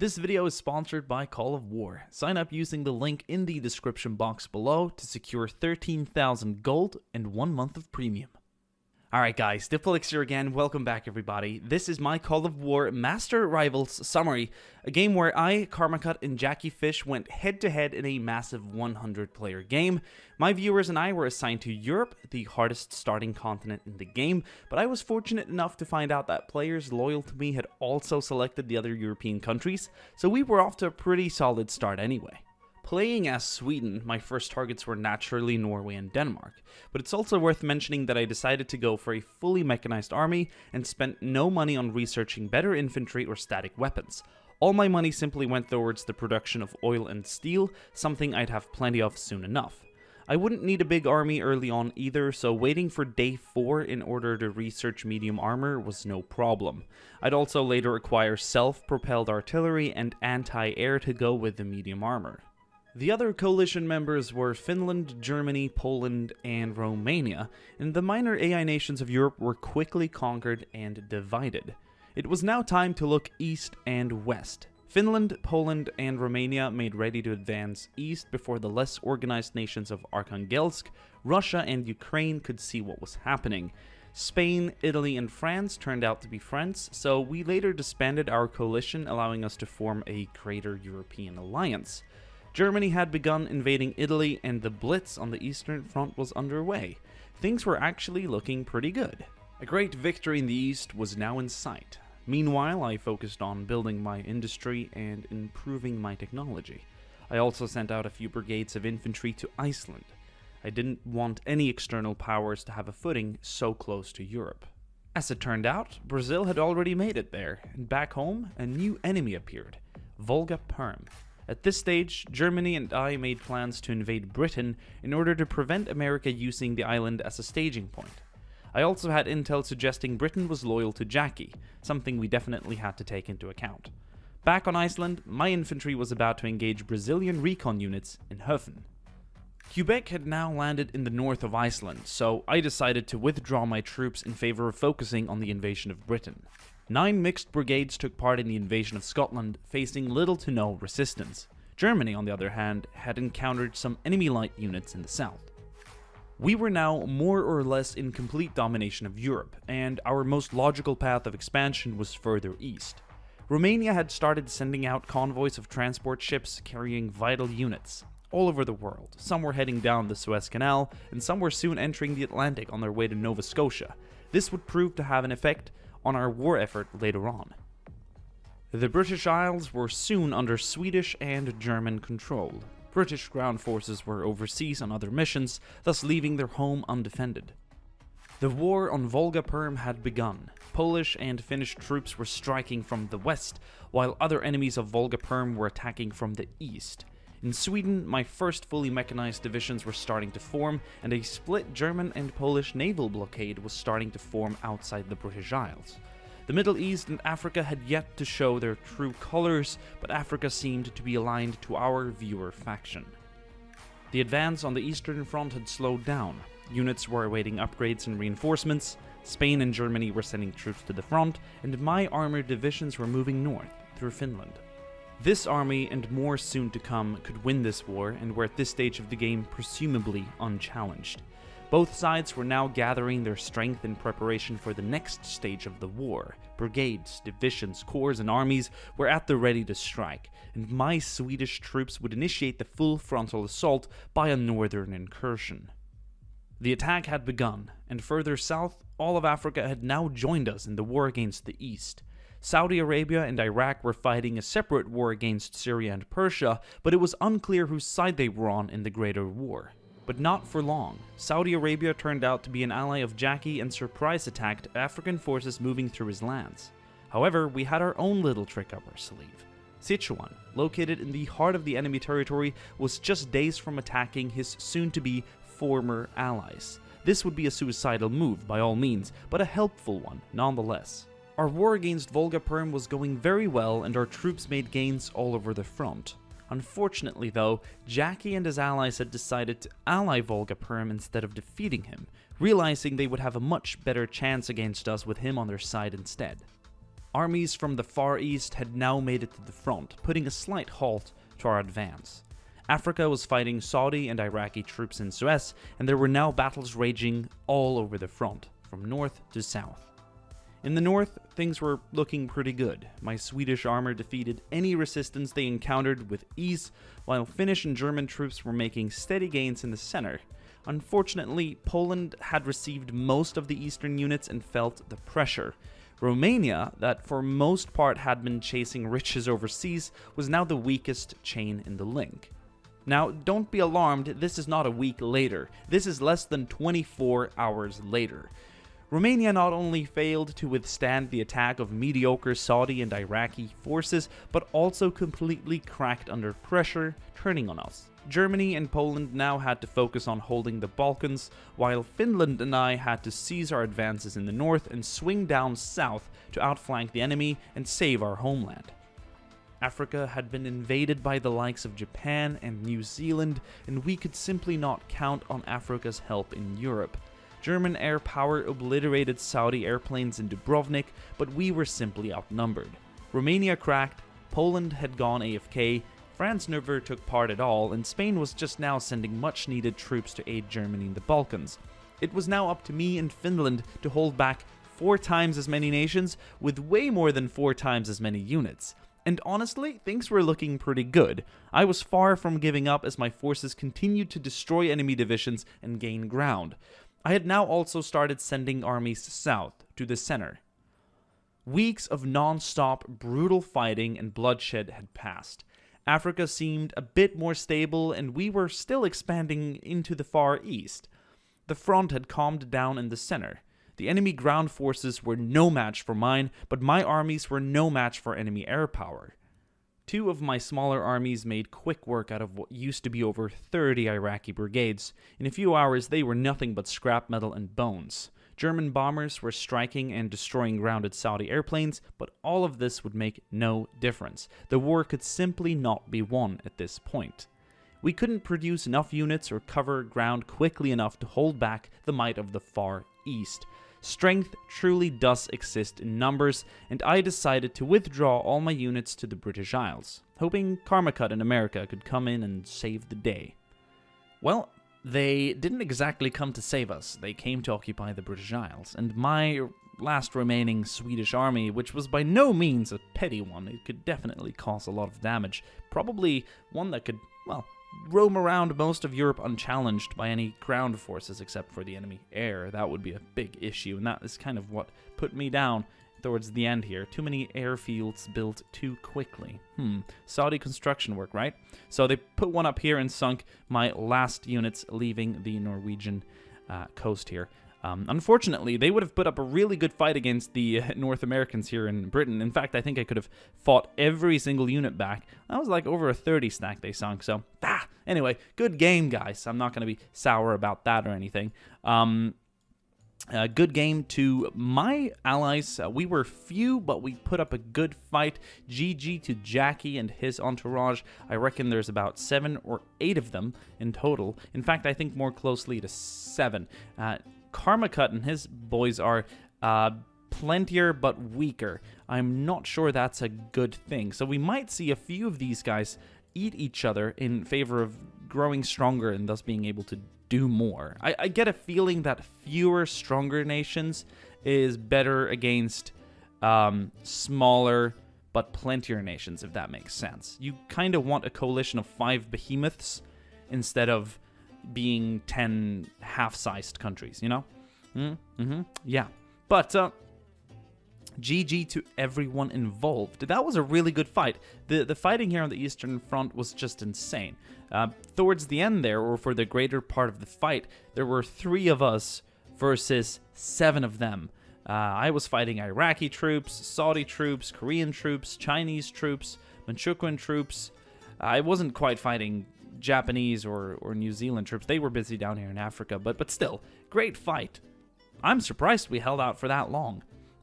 This video is sponsored by Call of War. Sign up using the link in the description box below to secure 13,000 gold and 1 month of premium. Alright guys, Dipolix here again, welcome back everybody. This is my Call of War Master Rivals summary, a game where I, Karmakut, and Jackiefish went head to head in a massive 100 player game. My viewers and I were assigned to Europe, the hardest starting continent in the game, but I was fortunate enough to find out that players loyal to me had also selected the other European countries, so we were off to a pretty solid start anyway. Playing as Sweden, my first targets were naturally Norway and Denmark, but it's also worth mentioning that I decided to go for a fully mechanized army and spent no money on researching better infantry or static weapons. All my money simply went towards the production of oil and steel, something I'd have plenty of soon enough. I wouldn't need a big army early on either, so waiting for day 4 in order to research medium armor was no problem. I'd also later acquire self-propelled artillery and anti-air to go with the medium armor. The other coalition members were Finland, Germany, Poland, and Romania, and the minor AI nations of Europe were quickly conquered and divided. It was now time to look east and west. Finland, Poland, and Romania made ready to advance east before the less organized nations of Arkhangelsk, Russia, and Ukraine could see what was happening. Spain, Italy, and France turned out to be friends, so we later disbanded our coalition, allowing us to form a greater European alliance. Germany had begun invading Italy, and the Blitz on the Eastern Front was underway. Things were actually looking pretty good. A great victory in the East was now in sight. Meanwhile, I focused on building my industry and improving my technology. I also sent out a few brigades of infantry to Iceland. I didn't want any external powers to have a footing so close to Europe. As it turned out, Brazil had already made it there, and back home, a new enemy appeared, Volga Perm. At this stage, Germany and I made plans to invade Britain in order to prevent America using the island as a staging point. I also had intel suggesting Britain was loyal to Jackie, something we definitely had to take into account. Back on Iceland, my infantry was about to engage Brazilian recon units in Höfen. Quebec had now landed in the north of Iceland, so I decided to withdraw my troops in favor of focusing on the invasion of Britain. 9 mixed brigades took part in the invasion of Scotland, facing little to no resistance. Germany, on the other hand, had encountered some enemy light units in the south. We were now more or less in complete domination of Europe, and our most logical path of expansion was further east. Romania had started sending out convoys of transport ships carrying vital units all over the world. Some were heading down the Suez Canal, and some were soon entering the Atlantic on their way to Nova Scotia. This would prove to have an effect on our war effort later on. The British Isles were soon under Swedish and German control. British ground forces were overseas on other missions, thus leaving their home undefended. The war on Volga Perm had begun. Polish and Finnish troops were striking from the west, while other enemies of Volga Perm were attacking from the east. In Sweden, my first fully mechanized divisions were starting to form, and a split German and Polish naval blockade was starting to form outside the British Isles. The Middle East and Africa had yet to show their true colors, but Africa seemed to be aligned to our viewer faction. The advance on the Eastern Front had slowed down. Units were awaiting upgrades and reinforcements, Spain and Germany were sending troops to the front, and my armored divisions were moving north, through Finland. This army, and more soon to come, could win this war, and were at this stage of the game presumably unchallenged. Both sides were now gathering their strength in preparation for the next stage of the war. Brigades, divisions, corps, and armies were at the ready to strike, and my Swedish troops would initiate the full frontal assault by a northern incursion. The attack had begun, and further south, all of Africa had now joined us in the war against the East. Saudi Arabia and Iraq were fighting a separate war against Syria and Persia, but it was unclear whose side they were on in the greater war. But not for long. Saudi Arabia turned out to be an ally of Jackie and surprise attacked African forces moving through his lands. However, we had our own little trick up our sleeve. Sichuan, located in the heart of the enemy territory, was just days from attacking his soon-to-be former allies. This would be a suicidal move by all means, but a helpful one nonetheless. Our war against Volga Perm was going very well, and our troops made gains all over the front. Unfortunately though, Jackie and his allies had decided to ally Volga Perm instead of defeating him, realizing they would have a much better chance against us with him on their side instead. Armies from the Far East had now made it to the front, putting a slight halt to our advance. Africa was fighting Saudi and Iraqi troops in Suez, and there were now battles raging all over the front, from north to south. In the north, things were looking pretty good. My Swedish armor defeated any resistance they encountered with ease, while Finnish and German troops were making steady gains in the center. Unfortunately, Poland had received most of the eastern units and felt the pressure. Romania, that for most part had been chasing riches overseas, was now the weakest chain in the link. Now, don't be alarmed, this is not a week later. This is less than 24 hours later. Romania not only failed to withstand the attack of mediocre Saudi and Iraqi forces, but also completely cracked under pressure, turning on us. Germany and Poland now had to focus on holding the Balkans, while Finland and I had to seize our advances in the north and swing down south to outflank the enemy and save our homeland. Africa had been invaded by the likes of Japan and New Zealand, and we could simply not count on Africa's help in Europe. German air power obliterated Saudi airplanes in Dubrovnik, but we were simply outnumbered. Romania cracked, Poland had gone AFK, France never took part at all, and Spain was just now sending much-needed troops to aid Germany in the Balkans. It was now up to me and Finland to hold back 4 times as many nations with way more than 4 times as many units. And honestly, things were looking pretty good. I was far from giving up as my forces continued to destroy enemy divisions and gain ground. I had now also started sending armies south, to the center. Weeks of non-stop, brutal fighting and bloodshed had passed. Africa seemed a bit more stable, and we were still expanding into the Far East. The front had calmed down in the center. The enemy ground forces were no match for mine, but my armies were no match for enemy air power. 2 of my smaller armies made quick work out of what used to be over 30 Iraqi brigades. In a few hours, they were nothing but scrap metal and bones. German bombers were striking and destroying grounded Saudi airplanes, but all of this would make no difference. The war could simply not be won at this point. We couldn't produce enough units or cover ground quickly enough to hold back the might of the Far East. Strength truly does exist in numbers, and I decided to withdraw all my units to the British Isles, hoping Karmakut in America could come in and save the day. Well, they didn't exactly come to save us. They came to occupy the British Isles, and my last remaining Swedish army, which was by no means a petty one, it could definitely cause a lot of damage, probably one that could, well, roam around most of Europe unchallenged by any ground forces except for the enemy air. That would be a big issue, and that is kind of what put me down towards the end here. Too many airfields built too quickly. Saudi construction work, right? So they put one up here and sunk my last units leaving the Norwegian coast here. Unfortunately, they would have put up a really good fight against the North Americans here in Britain. In fact, I think I could have fought every single unit back. That was like over a 30 stack they sunk, so anyway, good game, guys. I'm not going to be sour about that or anything. Good game to my allies. We were few, but we put up a good fight. GG to Jackie and his entourage. I reckon there's about 7 or 8 of them in total. In fact, I think more closely to 7. Karmakut and his boys are plentier but weaker. I'm not sure that's a good thing. So we might see a few of these guys eat each other in favor of growing stronger and thus being able to do more. I get a feeling that fewer stronger nations is better against smaller but plentier nations, if that makes sense. You kind of want a coalition of 5 behemoths instead of being 10 half-sized countries, you know? Yeah. But GG to everyone involved. That was a really good fight. The fighting here on the Eastern Front was just insane. Towards the end there, or for the greater part of the fight, there were 3 of us versus 7 of them. I was fighting Iraqi troops, Saudi troops, Korean troops, Chinese troops, Manchukuan troops. I wasn't quite fighting Japanese or New Zealand troops. They were busy down here in Africa, but still, great fight. I'm surprised we held out for that long.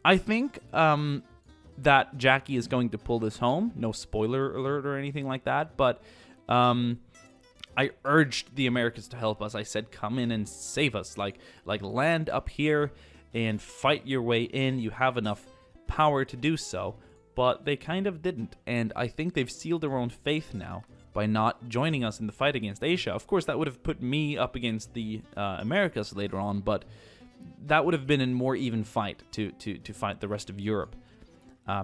I think that Jackie is going to pull this home. No spoiler alert or anything like that, but I urged the Americans to help us. I said, come in and save us. Like land up here and fight your way in. You have enough power to do so, but they kind of didn't, and I think they've sealed their own fate now by not joining us in the fight against Asia. Of course, that would have put me up against the Americas later on, but that would have been a more even fight to fight the rest of Europe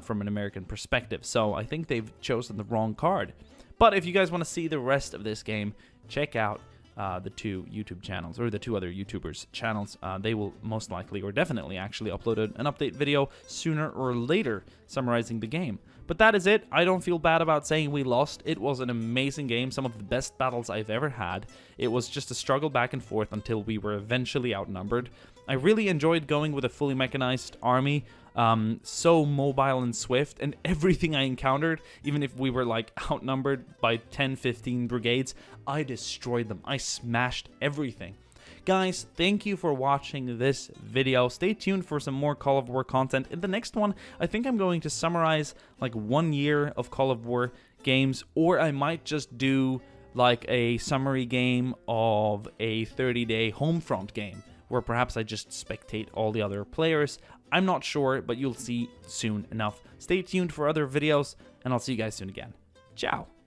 from an American perspective. So I think they've chosen the wrong card. But if you guys want to see the rest of this game, check out the two YouTube channels, or the two other YouTubers' channels. They will most likely, or definitely actually, upload an update video sooner or later summarizing the game. But that is it. I don't feel bad about saying we lost. It was an amazing game, some of the best battles I've ever had. It was just a struggle back and forth until we were eventually outnumbered. I really enjoyed going with a fully mechanized army, so mobile and swift, and everything I encountered, even if we were like outnumbered by 10-15 brigades, I destroyed them. I smashed everything. Guys, thank you for watching this video. Stay tuned for some more Call of War content. In the next one, I think I'm going to summarize like 1 year of Call of War games, or I might just do like a summary game of a 30-day Homefront game, where perhaps I just spectate all the other players. I'm not sure, but you'll see soon enough. Stay tuned for other videos, and I'll see you guys soon again. Ciao!